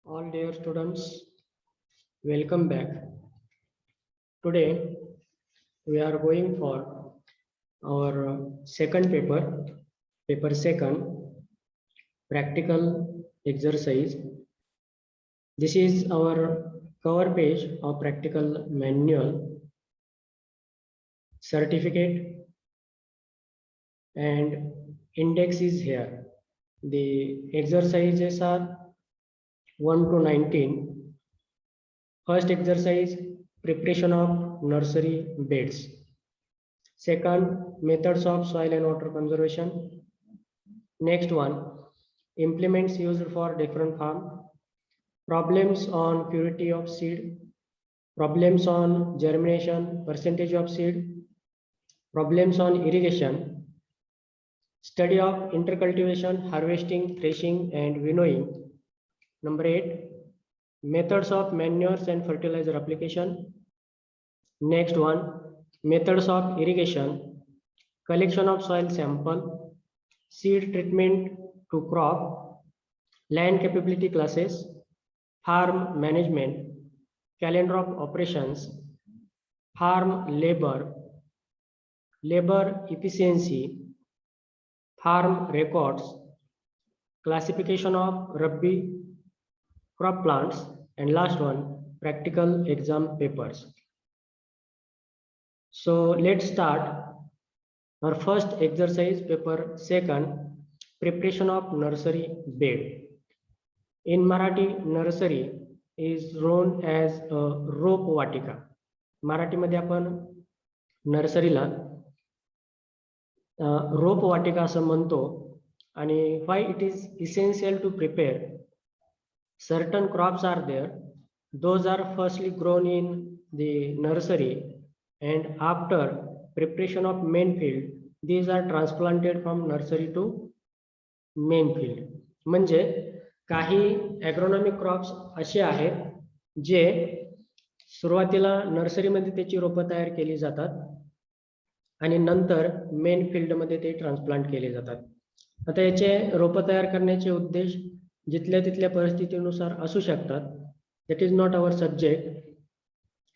All dear students, welcome back. Today we are going for our second paper, paper second, practical exercise. This is our cover page of practical manual, certificate and index is here. The exercises are 1 to 19. First exercise, preparation of nursery beds. Second, methods of soil and water conservation. Next one, implements used for different farm. Problems on purity of seed. Problems on germination, percentage of seed. Problems on irrigation. Study of intercultivation, harvesting, threshing and winnowing. Number 8, methods of manures and fertilizer application. Next one, methods of irrigation, collection of soil sample, seed treatment to crop, land capability classes, farm management, calendar of operations, farm labor, labor efficiency, farm records, classification of Rabi crop plants, and last one, practical exam papers. So let's start our first exercise, paper second, preparation of nursery bed. In Marathi, nursery is known as a roप वाटिका. मराठीमध्ये आपण नर्सरीला रोप वाटिका असं म्हणतो. आणि why it is essential to prepare, certain crops are there, those are firstly grown in the nursery and after preparation of main field these are transplanted from nursery to main field. म्हणजे काही ॲग्रोनॉमिक crops असे आहेत जे सुरुवातीला नर्सरीमध्ये त्याची रोपं तयार केली जातात आणि नंतर मेन फील्डमध्ये ते ट्रान्सप्लांट केले जातात. आता याचे रोपं तयार करण्याचे उद्देश जिथल्या तिथल्या परिस्थितीनुसार असू शकतात. That is not our subject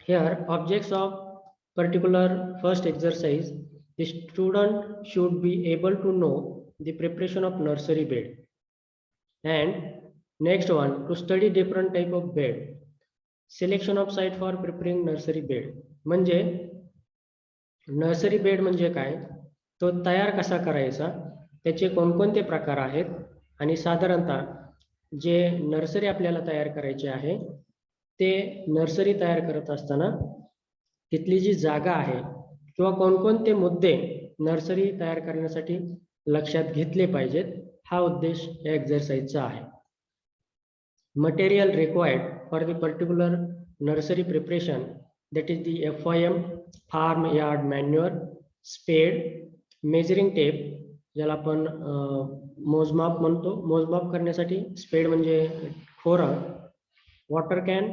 here. Objects of particular first exercise, the student should be able to know the preparation of nursery bed. And next one, to study different type of bed, selection of site for preparing nursery bed. म्हणजे nursery bed म्हणजे काय, तो तयार कसा करायचा, त्याचे कोणकोणते प्रकार आहेत आणि साधारणतः जे नर्सरी आपल्याला तयार करायचे आहे ते नर्सरी तयार करत असताना तिथली जी जागा आहे किंवा कोणकोणते मुद्दे नर्सरी तयार करण्यासाठी लक्षात घेतले पाहिजेत, हा उद्देश या एक्सरसाइजचा आहे. Material required for the particular nursery preparation, that is the FYM, farm yard manure, spade, measuring tape ज्याला आपण मोजमाप म्हणतो, मोजमाप करण्यासाठी स्पेड म्हणजे खोरा, water can,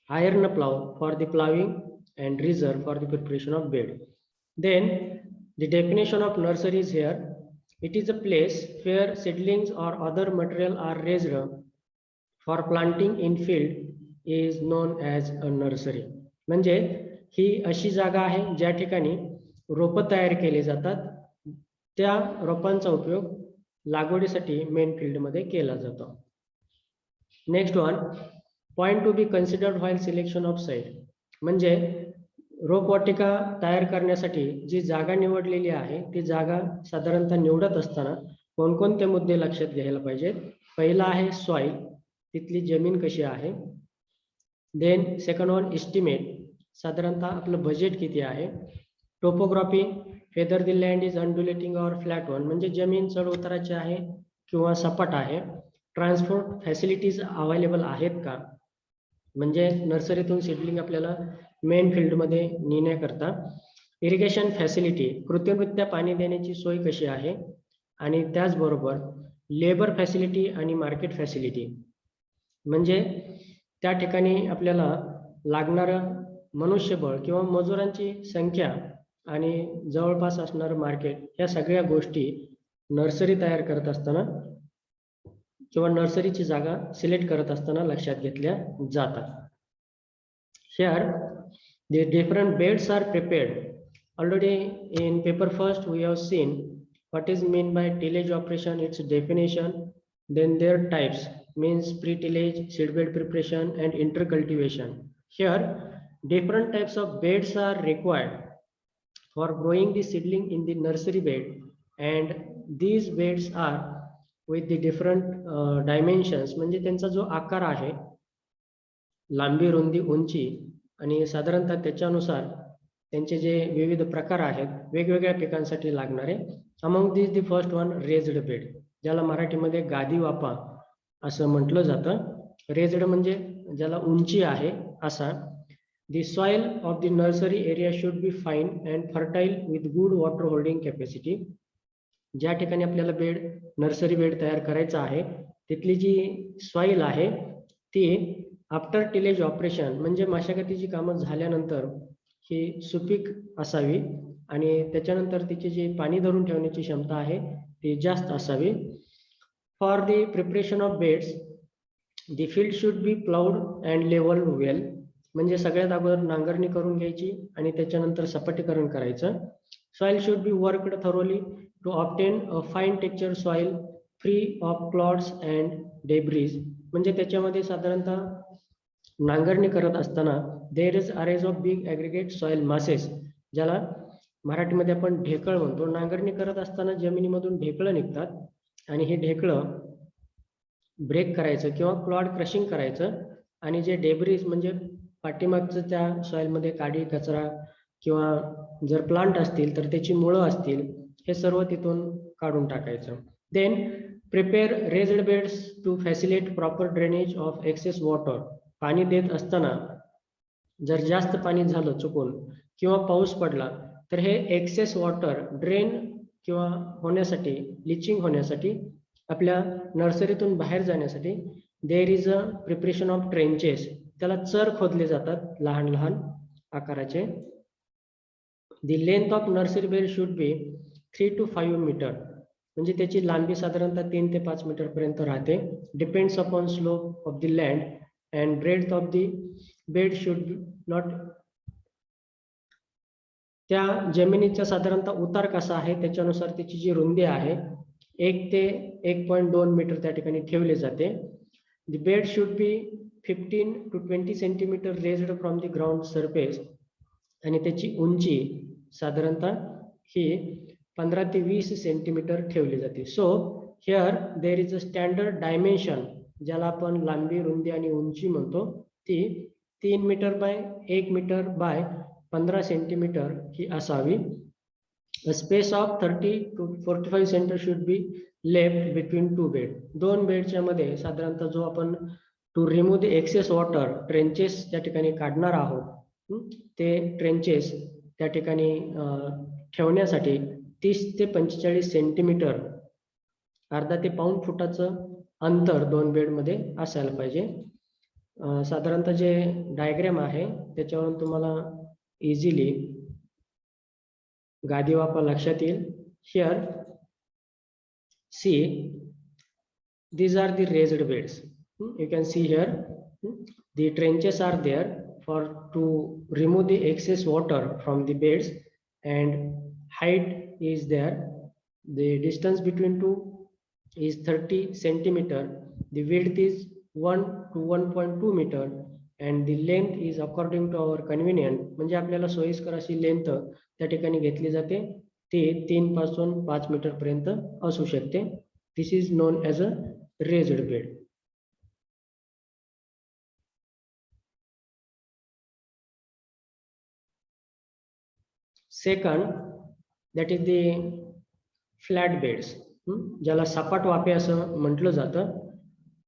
iron plough for the ploughing and reserve for the preparation of bed. Then the definition of nursery is here. It is a place where seedlings or other material are raised for planting in field is known as a nursery. म्हणजे ही अशी जागा आहे ज्या ठिकाणी रोपं तयार केली जातात, त्या रोपांचा उपयोग लागवडीसाठी मेन फील्ड मध्ये केला जातो. Next one, point to be considered while selection of site. म्हणजे रोपवाटिका तयार करण्यासाठी जी जागा निवडलेली आहे ती जागा साधारणतः निवडत असताना कोणकोणते मुद्दे लक्षात घ्यायला पाहिजेत. पहिला आहे सॉइल, तिथली जमीन कशी आहे. देन सेकंड वन, एस्टिमेट, साधारणतः आपलं बजेट किती आहे. Topography, whether the land is undulating और फ्लॅट वन, म्हणजे जमीन चढ उताराची आहे किंवा सपाट आहे. ट्रान्सपोर्ट फॅसिलिटीज अवेलेबल आहेत का, म्हणजे नर्सरीतून सीडलिंग आपल्याला मेन फील्डमध्ये नेण्याकरता. इरिगेशन फॅसिलिटी, कृत्रिमरित्या पाणी देण्याची सोय कशी आहे. आणि त्याचबरोबर लेबर फॅसिलिटी आणि मार्केट फॅसिलिटी, म्हणजे त्या ठिकाणी आपल्याला लागणारं मनुष्यबळ किंवा मजुरांची संख्या आणि जवळपास असणारं मार्केट, या सगळ्या गोष्टी नर्सरी तयार करत असताना किंवा नर्सरीची जागा सिलेक्ट करत असताना लक्षात घेतल्या जातात. Here the different beds are prepared. Already in paper first we have seen what is mean by tillage operation, its definition, then their types means pre-tillage, seedbed preparation and intercultivation. Here different types of beds are required for growing the seedling in the nursery bed, and these beds are with the different dimensions, म्हणजे त्यांचा जो आकार आहे, लांबी, रुंदी, उंची आणि साधारणतः त्याच्यानुसार त्यांचे जे विविध प्रकार आहेत वेगवेगळ्या पिकांसाठी लागणारे. Among this the first one raised bed, ज्याला मराठीमध्ये गादी वापा असं म्हटलं जातं. रेज्ड म्हणजे ज्याला उंची आहे असा. The soil of the nursery area should be fine and fertile with good water holding capacity. ज्या ठिकाणी आपल्याला बेड, नर्सरी बेड तयार करायचा आहे तिथली जी सॉइल आहे ती आफ्टर टिलेज ऑपरेशन म्हणजे मशागतीची कामं झाल्यानंतर ही सुपीक असावी आणि त्याच्यानंतर तिची जी पाणी धरून ठेवण्याची क्षमता आहे ती जास्त असावी. For the preparation of beds the field should be ploughed and levelled well, म्हणजे सगळ्यात अगोदर नांगरणी करून घ्यायची आणि त्याच्यानंतर सपाटीकरण करायचं. Soil should be worked thoroughly to obtain a fine texture soil free of clods and debris, म्हणजे त्याच्यामध्ये साधारणतः नांगरणी करत असताना there is arrays of big aggregate soil masses, ज्याला मराठीमध्ये आपण ढेकळ म्हणतो. नांगरणी करत असताना जमिनीमधून ढेकळं निघतात आणि हे ढेकळं ब्रेक करायचं किंवा क्लॉड क्रशिंग करायचं आणि जे डेब्रीज म्हणजे पाठीमागचं त्या सॉइलमध्ये काडी, कचरा किंवा जर प्लांट असतील तर त्याची मुळं असतील हे सर्व तिथून काढून टाकायचं. Then prepare raised beds to facilitate proper drainage of excess water. पाणी देत असताना जर जास्त पाणी झालं चुकून किंवा पाऊस पडला तर हे एक्सेस वॉटर ड्रेन किंवा होण्यासाठी, लिचिंग होण्यासाठी, आपल्या नर्सरीतून बाहेर जाण्यासाठी there is a preparation of trenches, त्याला चर खोदले जातात लहान लहान आकाराचे. The length of nursery bed should be 3 to 5 metre, म्हणजे त्याची लांबी साधारणतः 3 ते 5 मीटर पर्यंत राहते. Depends upon slope of the land and breadth of the bed should not, त्या जमिनीचा साधारणतः उतार कसा आहे त्याच्यानुसार त्याची जी रुंदी आहे 1 ते 1.2 मीटर त्या ठिकाणी ठेवले जाते. The bed should B 15 to 20 centimetre raised from the ground surface, आणि त्याची उंची साधारणतः ही 15 ते 20 सेंटीमीटर ठेवली जाते. So here there is a standard dimension, ज्याला आपण लांबी, रुंदी आणि उंची म्हणतो, ती 3 metre by 1 metre by 15 centimetre ही असावी. A space of 30 to 45 centre should be left between two bed. दोन बेडच्या मध्ये साधारणतः जो आपण to remove the excess water trenches त्या ठिकाणी काढणार आहोत ते ट्रेंचेस त्या ठिकाणी ठेवण्यासाठी 30 ते 45 सेंटीमीटर, अर्धा ते पाऊण फुटाचं अंतर दोन बेडमध्ये असायला पाहिजे. साधारणतः जे डायग्राम आहे त्याच्यावरून तुम्हाला इझिली गादी वापा लक्षात येईल. Here see these are the raised beds. You can see here the trenches are there for to remove the excess water from the beds, and height is there. The distance between two is 30 centimeter. The width is 1 to 1.2 meter and the length is according to our convenient, म्हणजे आपल्याला सोयीस्कर अशी length त्या ठिकाणी घेतली जाते. ते 3 पासून 5 मीटर पर्यंत असू शकते. This is known as a raised bed. Second, that is the flat beds, ज्याला सपाट वाफे असं म्हटलं जातं.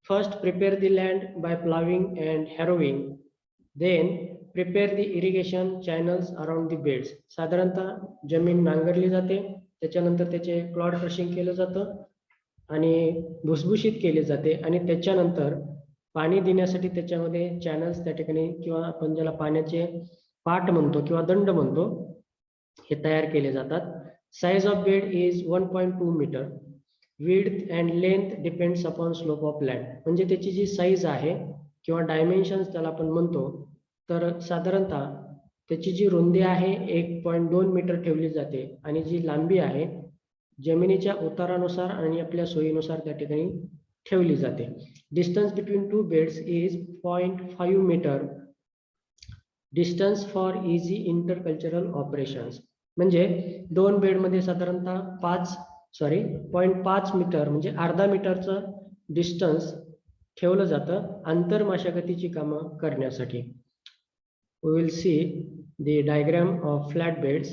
First, prepare the land by plowing and harrowing. Then, prepare the irrigation channels around the beds. साधारणतः जमीन नांगरली जाते, त्याच्यानंतर त्याचे क्लॉड क्रशिंग केलं जातं आणि भुसभुशीत केले जाते आणि त्याच्यानंतर पाणी देण्यासाठी त्याच्यामध्ये चॅनल्स त्या ठिकाणी किंवा आपण ज्याला पाण्याचे पाट म्हणतो किंवा दंड म्हणतो हे तयार केले जातात. Size of bed is 1.2 metre. width and length depends upon slope of land. म्हणजे त्याची जी साईज आहे किंवा डायमेन्शन्स त्याला आपण म्हणतो, तर साधारणतः त्याची जी रुंदी आहे 1.2 मीटर ठेवली जाते आणि जी लांबी आहे जमिनीच्या उतारानुसार आणि आपल्या सोयीनुसार त्या ठिकाणी ठेवली जाते. Distance between two beds is 0.5 metre. Distance for easy intercultural operations. म्हणजे दोन बेडमध्ये साधारणतः 0.5 मीटर म्हणजे अर्धा मीटरचं डिस्टन्स ठेवलं जातं अंतर मशागतीची कामं करण्यासाठी. We will see the diagram of flat beds.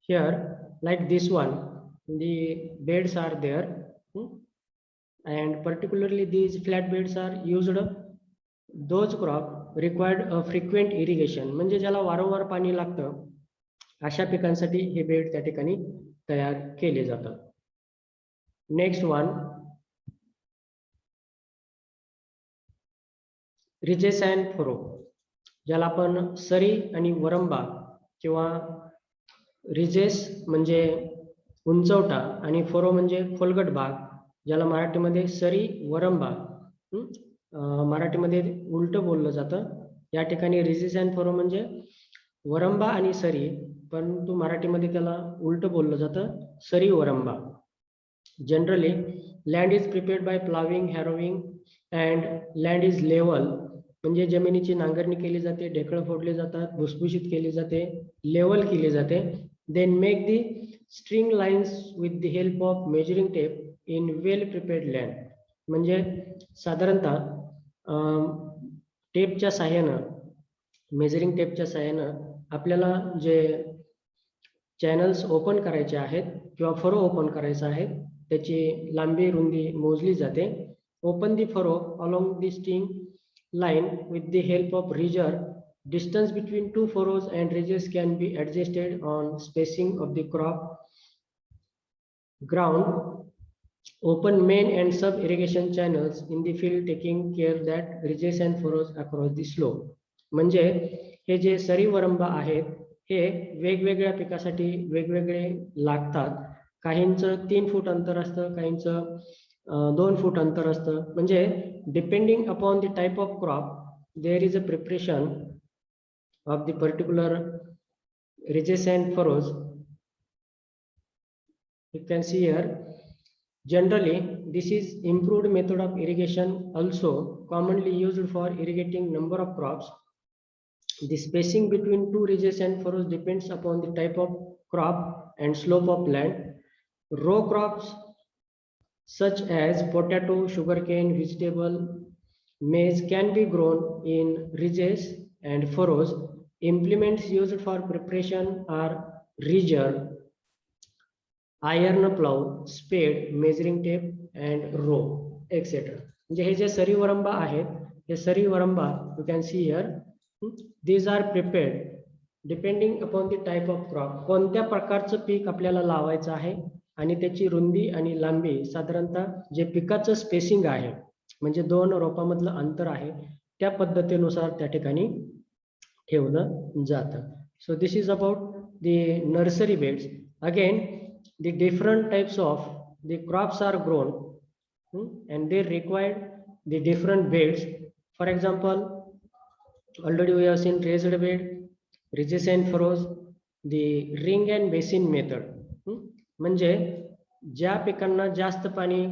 Here, like this one, the beds are there, and particularly these flat beds are used. Those crop required a frequent irrigation, म्हणजे ज्याला वारंवार पाणी लागतं अशा पिकांसाठी हे बेड त्या ठिकाणी तयार केले जातात. Next one, ridges and furrow, ज्याला आपण सरी आणि वरंबा किंवा रिजेस म्हणजे उंचवटा आणि फरो म्हणजे खोलगट भाग, ज्याला मराठीमध्ये सरी वरंबा, मराठीमध्ये उलट बोललं जातं. या ठिकाणी रिजेस अँड फरो म्हणजे वरंबा आणि सरी, परंतु मराठीमध्ये त्याला उलट बोललं जातं, सरी वरंबा. Generally land is prepared by ploughing, harrowing and land is level, म्हणजे जमिनीची नांगरणी केली जाते, ढेकळं फोडले जातात, भुसभुशीत केली जाते, लेवल केली जाते. Then make the string lines with the help of measuring tape in well prepared land. म्हणजे साधारणतः टेपच्या साह्यानं, मेजरिंग टेपच्या साह्यानं आपल्याला जे चॅनल्स ओपन करायचे आहेत किंवा फरो ओपन करायचा आहे त्याची लांबी रुंदी मोजली जाते. Open the furrow along the string line with the help of ridger. Distance between two furrows and ridges can be adjusted on spacing of the crop ground. Open main and sub irrigation channels in the field, taking care that ridges and furrows across the slope. म्हणजे हे जे सरी वरंबा आहेत हे वेगवेगळ्या पिकासाठी वेगवेगळे लागतात. काहींचं 3 फूट अंतर असतं, काहींचं 2 फूट अंतर असतं. म्हणजे depending upon the type of crop there is a preparation of the particular ridges and furrows. You can see here, generally this is improved method of irrigation, also commonly used for irrigating number of crops. The spacing between two ridges and furrows depends upon the type of crop and slope of land. Row crops such as potato, sugarcane, vegetable, maize can be grown in ridges and furrows. Implements used for preparation are ridger, iron plow, spade, measuring tape and row, etc. म्हणजे हे जे सरी वरंबा आहेत, हे सरी वरंबा you can see here, these are prepared depending upon the type of crop. कोणत्या प्रकारचं पीक आपल्याला लावायचं आहे आणि त्याची रुंदी आणि लांबी साधारणतः जे पिकाचं स्पेसिंग आहे म्हणजे 2 रोपांमधलं अंतर आहे त्या पद्धतीनुसार त्या ठिकाणी ठेवलं जातं. So this is about the nursery beds. Again the different types of the crops are grown and they required the different beds. For example, already we have seen raised bed, ridges and furrows, the ring and basin method. म्हणजे ज्या पिकांना जास्त पाणी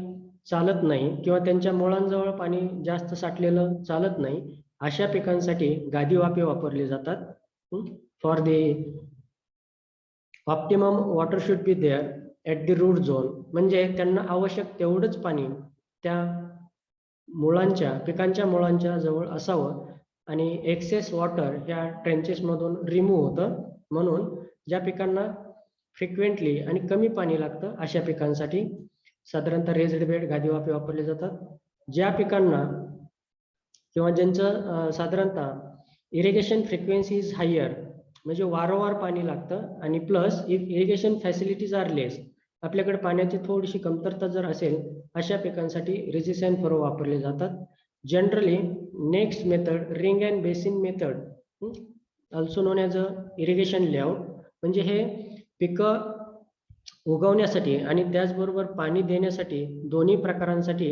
चालत नाही किंवा त्यांच्या मुळांजवळ पाणी जास्त साठलेलं चालत नाही अशा पिकांसाठी गादी वाफे वापरले जातात. For the optimum water should be there at the root zone, म्हणजे त्यांना आवश्यक तेवढंच पाणी त्या मुळांच्या पिकांच्या मुळांच्या जवळ असावं आणि एक्सेस वॉटर ह्या ट्रेंचेस मधून रिमूव्ह होतं. म्हणून ज्या पिकांना फ्रिक्वेंटली आणि कमी पाणी लागतं अशा पिकांसाठी साधारणतः रेज्ड बेड गादी वाफे वापरले जातात. ज्या पिकांना किंवा ज्यांचं साधारणतः इरिगेशन फ्रिक्वेन्सी इज हायर म्हणजे वारंवार पाणी लागतं आणि plus if irrigation facilities are less, आपल्याकडे पाण्याची थोडीशी कमतरता जर असेल अशा पिकांसाठी रेजिसाइन फरो वापरले जातात. Generally next method ring and basin method also non as a irrigation layout, म्हणजे हे पिकं उगवण्यासाठी आणि त्याचबरोबर पाणी देण्यासाठी दोन्ही प्रकारांसाठी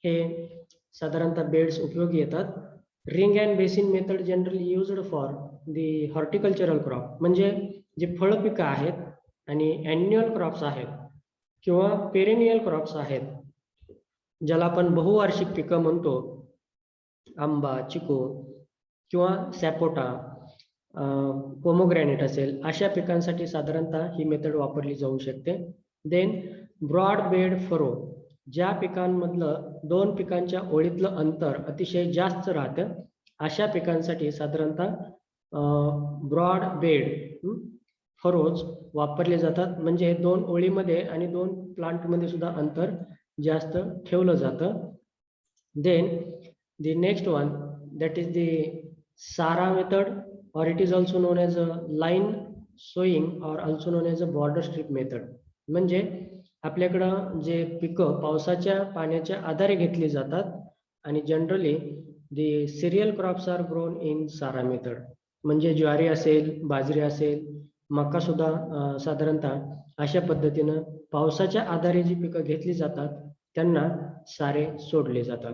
हे साधारणतः बेड्स उपयोगी येतात. Ring and basin method generally used for the horticultural crop, म्हणजे जे फळपिकं आहेत आणि ॲन्युअल क्रॉप्स आहेत किंवा पेरेनियल क्रॉप्स आहेत, ज्याला आपण बहुवार्षिक पिकं म्हणतो, आंबा, चिकू किंवा सॅपोटा, पोमोग्रॅनेट असेल, अशा पिकांसाठी साधारणतः ही मेथड वापरली जाऊ शकते. देन ब्रॉड बेड फरो, ज्या पिकांमधलं दोन पिकांच्या ओळीतलं अंतर अतिशय जास्त राहतं अशा पिकांसाठी साधारणतः ब्रॉड बेड फरोज वापरले जातात, म्हणजे दोन ओळीमध्ये आणि दोन प्लांटमध्ये सुद्धा अंतर जास्त ठेवलं जातं. Then the next one, that is the SARA method, or it is also known as a line sowing or also known as a border strip method. म्हणजे आपल्याकडं जे पिकं पावसाच्या पाण्याच्या आधारे घेतली जातात आणि generally the cereal crops are grown in SARA method, म्हणजे ज्वारी असेल, बाजरी असेल, मका सुद्धा साधारणतः अशा पद्धतीनं पावसाच्या आधारे जी पिकं घेतली जातात त्यांना सारे सोडले जातात.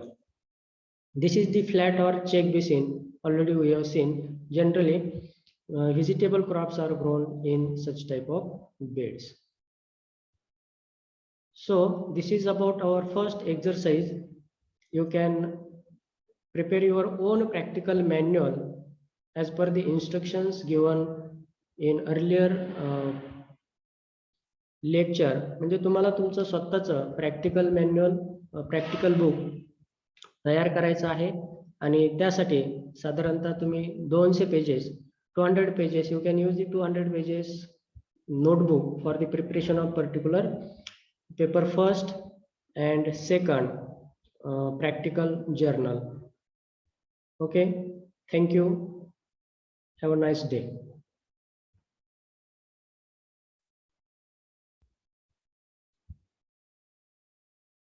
This is the flat or check basin. Already we have seen generally vegetable crops are grown in such type of beds. So this is about our first exercise. You can prepare your own practical manual as per the instructions given in earlier lecture. म्हणजे तुम्हाला तुमचं स्वतःचं practical manual, practical book तयार करायचं आहे आणि त्यासाठी साधारणतः तुम्ही 200 pages, 200 pages, you can use the 200 pages notebook for the preparation of particular paper first and second practical journal. Okay, thank you, have a nice day.